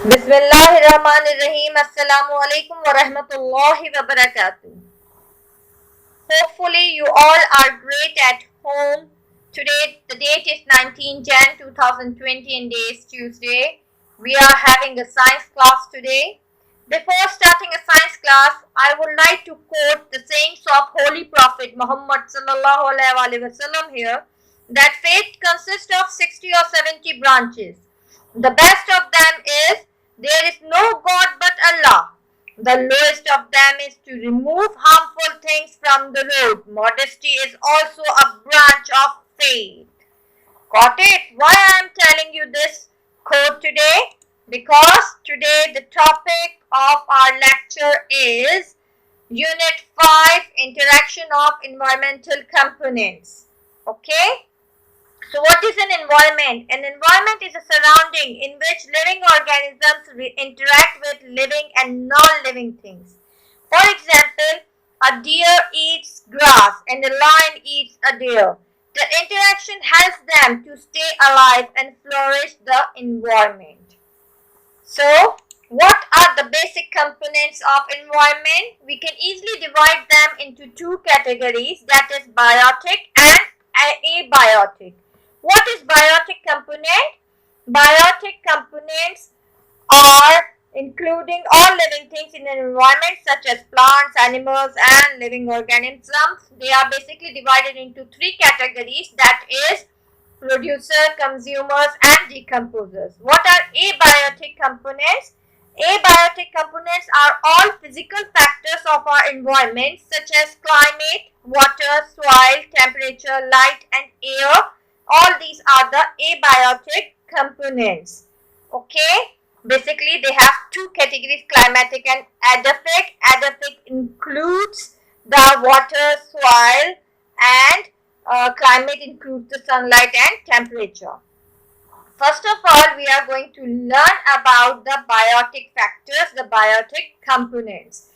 Bismillahirrahmanirrahim. Assalamu alaikum wa rahmatullahi wa barakatuh. Hopefully you all are great at home. Today the date is 19 Jan 2020 and day is Tuesday. We are having a science class today. Before starting a science class, I would like to quote the sayings of Holy Prophet Muhammad sallallahu alaihi wasallam here, that faith consists of 60 or 70 branches. The best of them is there is no God but Allah. The lowest of them is to remove harmful things from the road. Modesty is also a branch of faith. Got it? Why I am telling you this quote today? Because today the topic of our lecture is Unit 5, Interaction of Environmental Components. Okay? So what is an environment? An environment is a surrounding in which living organisms interact with living and non-living things. For example, a deer eats grass and a lion eats a deer. The interaction helps them to stay alive and flourish the environment. So, what are the basic components of environment? We can easily divide them into two categories, that is biotic and abiotic. What is biotic component? Biotic components are including all living things in an environment such as plants, animals and living organisms. They are basically divided into three categories, that is producer, consumers and decomposers. What are abiotic components? Abiotic components are all physical factors of our environment such as climate, water, soil, temperature, light and air. All these are the abiotic components. Okay. Basically, they have two categories, climatic and edaphic. Edaphic includes the water, soil and climate includes the sunlight and temperature. First of all, we are going to learn about the biotic factors, the biotic components.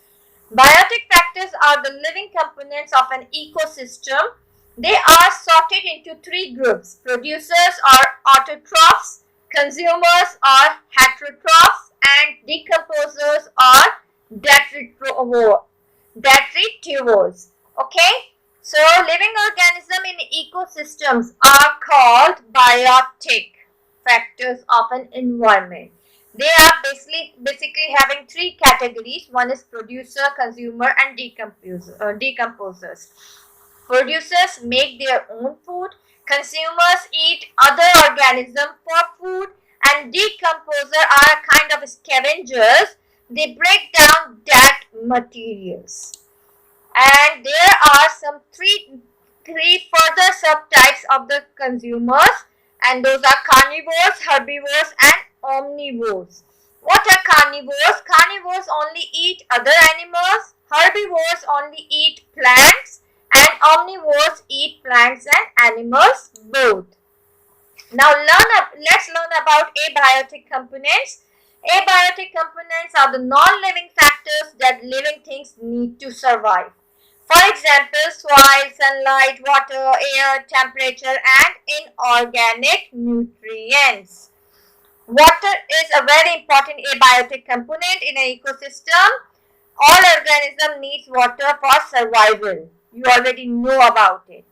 Biotic factors are the living components of an ecosystem. They are sorted into three groups. Producers are autotrophs, consumers are heterotrophs, and decomposers are detritivores. Okay? So, living organisms in ecosystems are called biotic factors of an environment. They are basically having three categories. One is producer, consumer, and decomposers. Producers make their own food, consumers eat other organisms for food, and decomposers are a kind of scavengers. They break down dead materials. And there are some three further subtypes of the consumers, and those are carnivores, herbivores and omnivores. What are carnivores? Carnivores only eat other animals, herbivores only eat plants, and omnivores eat plants and animals both. Now let's learn about abiotic components. Abiotic components are the non-living factors that living things need to survive. For example, soil, sunlight, water, air, temperature and inorganic nutrients. Water is a very important abiotic component in an ecosystem. All organisms need water for survival. You already know about it.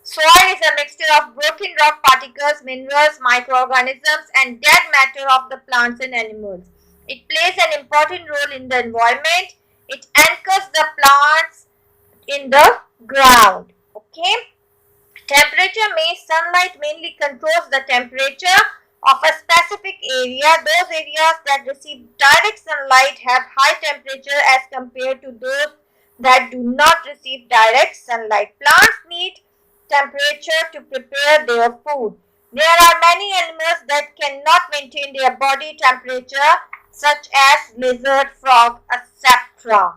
Soil is a mixture of broken rock particles, minerals, microorganisms and dead matter of the plants and animals. It plays an important role in the environment. It anchors the plants in the ground. Okay. Temperature means sunlight mainly controls the temperature of a specific area. Those areas that receive direct sunlight have high temperature as compared to those that do not receive direct sunlight. Plants need temperature to prepare their food. There are many animals that cannot maintain their body temperature, such as lizard, frog, etc.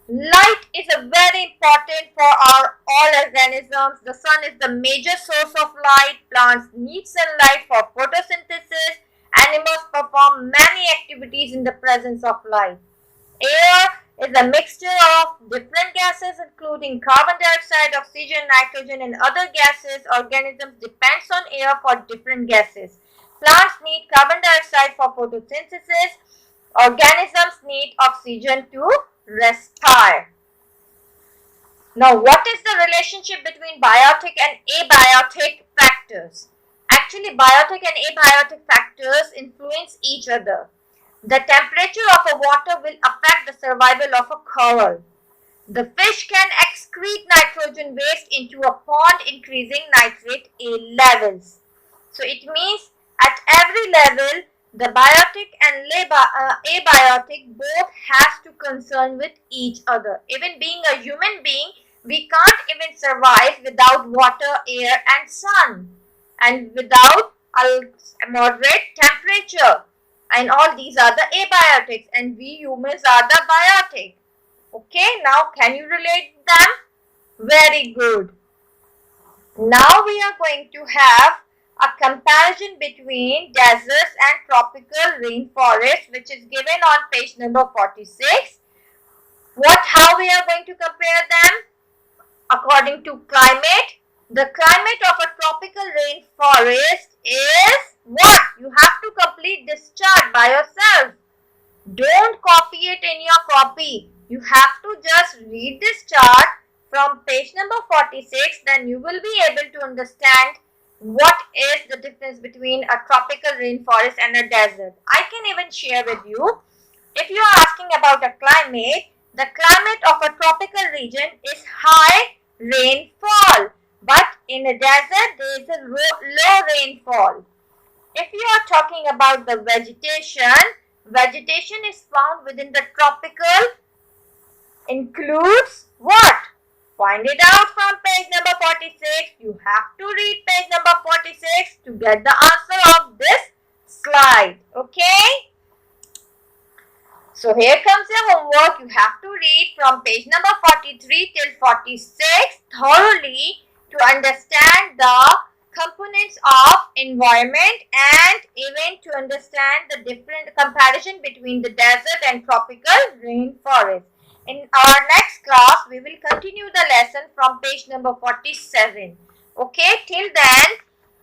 Light is a very important for all organisms. The sun is the major source of light. Plants need sunlight for photosynthesis. Animals perform many activities in the presence of light. Air is a mixture of different gases including carbon dioxide, oxygen, nitrogen and other gases. Organisms depend on air for different gases. Plants need carbon dioxide for photosynthesis. Organisms need oxygen to respire. Now, what is the relationship between biotic and abiotic factors? Actually, biotic and abiotic factors influence each other. The temperature of a water will affect the survival of a coral. The fish can excrete nitrogen waste into a pond, increasing nitrate A levels. So it means at every level, the biotic and abiotic both has to concern with each other. Even being a human being, we can't even survive without water, air and sun, and without a moderate temperature. And all these are the abiotics, and we humans are the biotic. Okay, now can you relate them? Very good. Now we are going to have a comparison between deserts and tropical rainforests, which is given on page number 46. How we are going to compare them? According to climate, the climate of a tropical rainforest is what? You have to complete this chart by yourself. Don't copy it in your copy. You have to just read this chart from page number 46. Then you will be able to understand what is the difference between a tropical rainforest and a desert. I can even share with you. If you are asking about a climate, the climate of a tropical region is high rainfall. But in a desert, there is a low rainfall. If you are talking about the vegetation, vegetation is found within the tropical includes what? Find it out from page number 46. You have to read page number 46 to get the answer of this slide. Okay? So here comes your homework. You have to read from page number 43 till 46 thoroughly to understand the components of environment and even to understand the different comparison between the desert and tropical rainforest. In our next class, we will continue the lesson from page number 47. Okay, till then,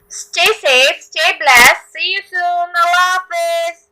stay safe, stay blessed. See you soon. Allah Hafiz.